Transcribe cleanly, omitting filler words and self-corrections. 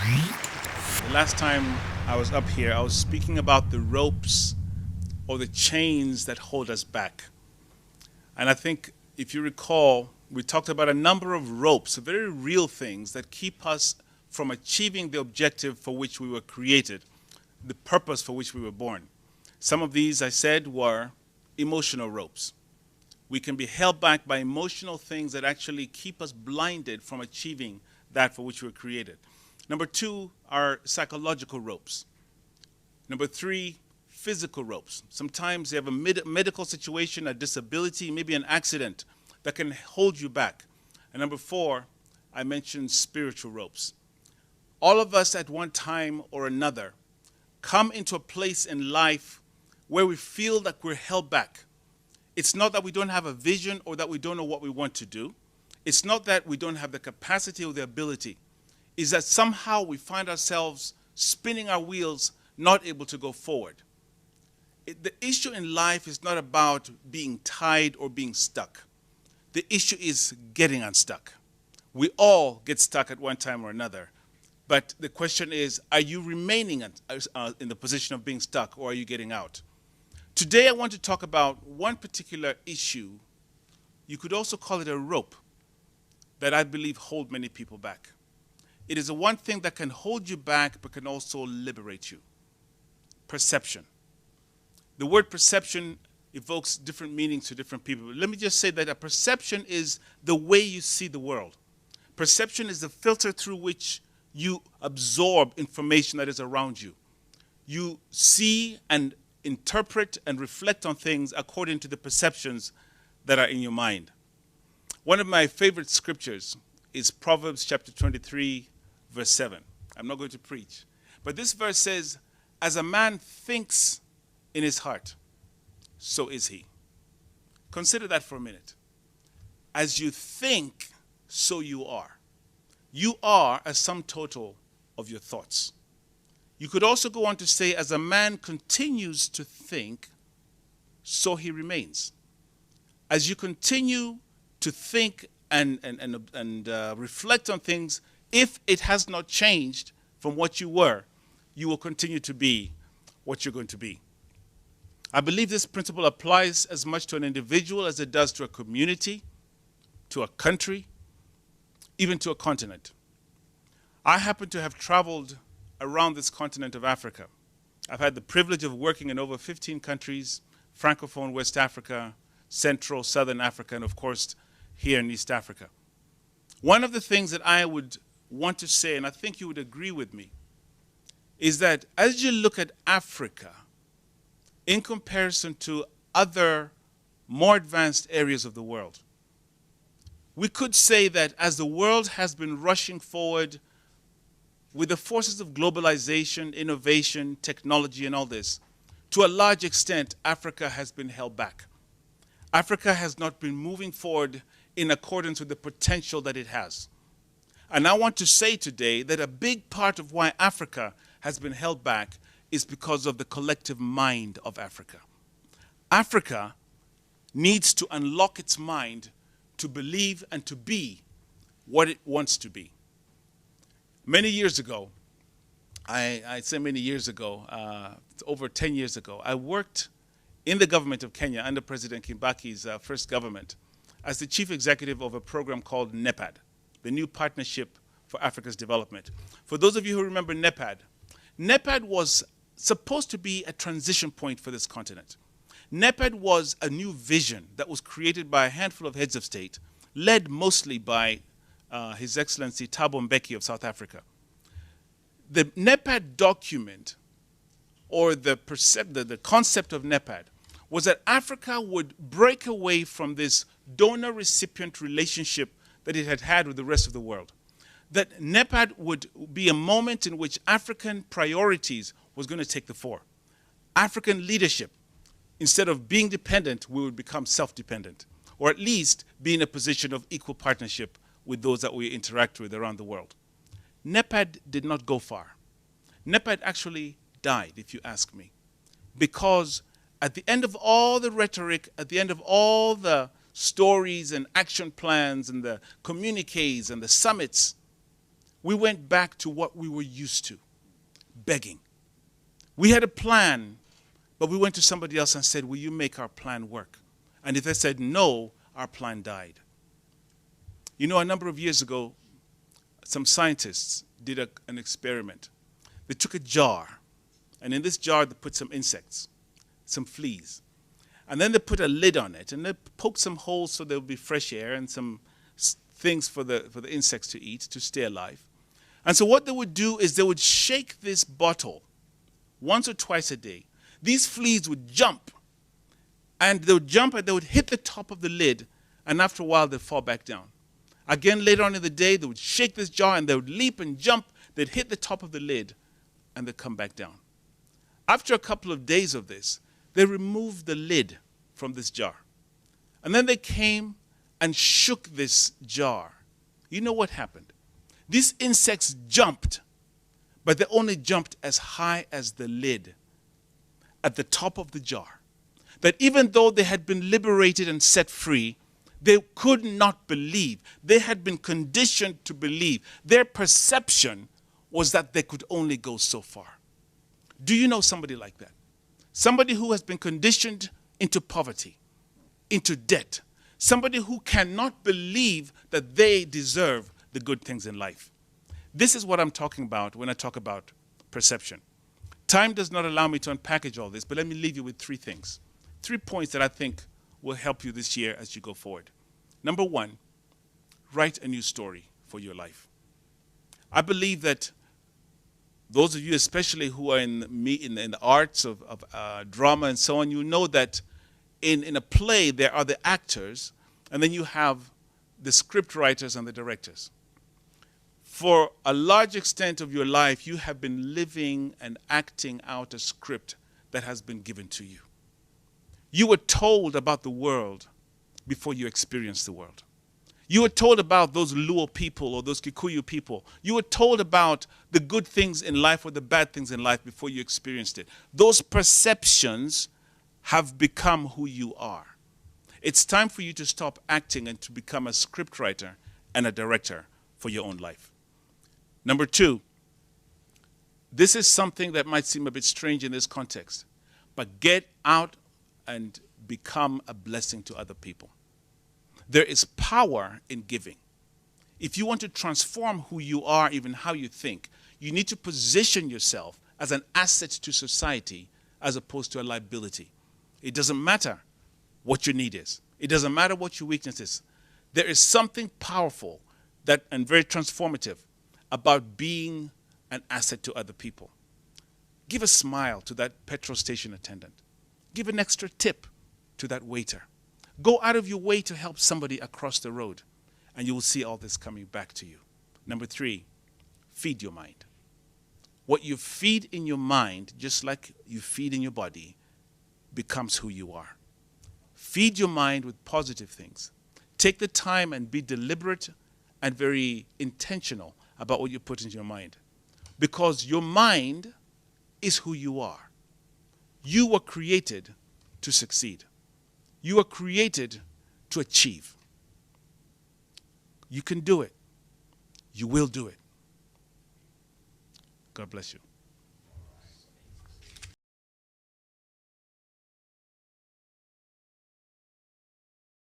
The last time I was up here, I was speaking about the ropes or the chains that hold us back. And I think, if you recall, we talked about a number of ropes, very real things that keep us from achieving the objective for which we were created, the purpose for which we were born. Some of these, I said, were emotional ropes. We can be held back by emotional things that actually keep us blinded from achieving that for which we were created. Number two are psychological ropes. Number three, physical ropes. Sometimes you have a medical situation, a disability, maybe an accident that can hold you back. And number four, I mentioned spiritual ropes. All of us at one time or another come into a place in life where we feel that we're held back. It's not that we don't have a vision or that we don't know what we want to do. It's not that we don't have the capacity or the ability. It's that somehow we find ourselves spinning our wheels, not able to go forward. The issue in life is not about being tied or being stuck. The issue is getting unstuck. We all get stuck at one time or another. But the question is, are you remaining in the position of being stuck, or are you getting out? Today I want to talk about one particular issue. You could also call it a rope that I believe hold many people back. It is the one thing that can hold you back but can also liberate you. Perception. The word perception evokes different meanings to different people. Let me just say that a perception is the way you see the world. Perception is the filter through which you absorb information that is around you. You see and interpret and reflect on things according to the perceptions that are in your mind. One of my favorite scriptures is Proverbs chapter 23, verse 7. I'm not going to preach. But this verse says, as a man thinks in his heart, so is he. Consider that for a minute. As you think, so you are. You are a sum total of your thoughts. You could also go on to say, as a man continues to think, so he remains. As you continue to think and reflect on things, if it has not changed from what you were, you will continue to be what you're going to be. I believe this principle applies as much to an individual as it does to a community, to a country, even to a continent. I happen to have traveled around this continent of Africa. I've had the privilege of working in over 15 countries, Francophone West Africa, Central, Southern Africa, and of course, here in East Africa. One of the things that I would want to say, and I think you would agree with me, is that as you look at Africa, in comparison to other more advanced areas of the world, we could say that as the world has been rushing forward with the forces of globalization, innovation, technology, and all this, to a large extent, Africa has been held back. Africa has not been moving forward in accordance with the potential that it has. And I want to say today that a big part of why Africa has been held back is because of the collective mind of Africa. Africa needs to unlock its mind to believe and to be what it wants to be. Many years ago, I say many years ago, over 10 years ago, I worked in the government of Kenya under President Kimbaki's first government as the chief executive of a program called NEPAD, the New Partnership for Africa's Development. For those of you who remember NEPAD, NEPAD was supposed to be a transition point for this continent. NEPAD was a new vision that was created by a handful of heads of state, led mostly by His Excellency Thabo Mbeki of South Africa. The NEPAD document, or the concept of NEPAD, was that Africa would break away from this donor-recipient relationship that it had had with the rest of the world. That NEPAD would be a moment in which African priorities was going to take the fore. African leadership, instead of being dependent, we would become self-dependent, or at least be in a position of equal partnership with those that we interact with around the world. NEPAD did not go far. NEPAD actually died, if you ask me, because at the end of all the rhetoric, at the end of all the stories and action plans and the communiques and the summits, we went back to what we were used to, begging. We had a plan, but we went to somebody else and said, will you make our plan work? And if they said no, our plan died. You know, a number of years ago, some scientists did an experiment. They took a jar, and in this jar they put some insects, some fleas. And then they put a lid on it, and they poked some holes so there would be fresh air and some things for the insects to eat to stay alive. And so what they would do is they would shake this bottle once or twice a day. These fleas would jump, and they would jump and they would hit the top of the lid, and after a while they'd fall back down. Again, later on in the day, they would shake this jar and they would leap and jump. They'd hit the top of the lid and they'd come back down. After a couple of days of this, they removed the lid from this jar. And then they came and shook this jar. You know what happened? These insects jumped, but they only jumped as high as the lid at the top of the jar. That even though they had been liberated and set free, they could not believe. They had been conditioned to believe. Their perception was that they could only go so far. Do you know somebody like that? Somebody who has been conditioned into poverty, into debt. Somebody who cannot believe that they deserve the good things in life. This is what I'm talking about when I talk about perception. Time does not allow me to unpackage all this, but let me leave you with 3 things. 3 points that I think will help you this year as you go forward. Number 1, write a new story for your life. I believe that those of you especially who are in the arts of drama and so on, you know that in a play there are the actors, and then you have the script writers and the directors. For a large extent of your life, you have been living and acting out a script that has been given to you. You were told about the world before you experienced the world. You were told about those Luo people or those Kikuyu people. You were told about the good things in life or the bad things in life before you experienced it. Those perceptions have become who you are. It's time for you to stop acting and to become a scriptwriter and a director for your own life. Number 2, this is something that might seem a bit strange in this context, but get out and become a blessing to other people. There is power in giving. If you want to transform who you are, even how you think, you need to position yourself as an asset to society as opposed to a liability. It doesn't matter what your need is. It doesn't matter what your weakness is. There is something powerful and very transformative about being an asset to other people. Give a smile to that petrol station attendant. Give an extra tip to that waiter. Go out of your way to help somebody across the road, and you will see all this coming back to you. Number 3, feed your mind. What you feed in your mind, just like you feed in your body, becomes who you are. Feed your mind with positive things. Take the time and be deliberate and very intentional about what you put into your mind. Because your mind is who you are. You were created to succeed. You were created to achieve. You can do it. You will do it. God bless you.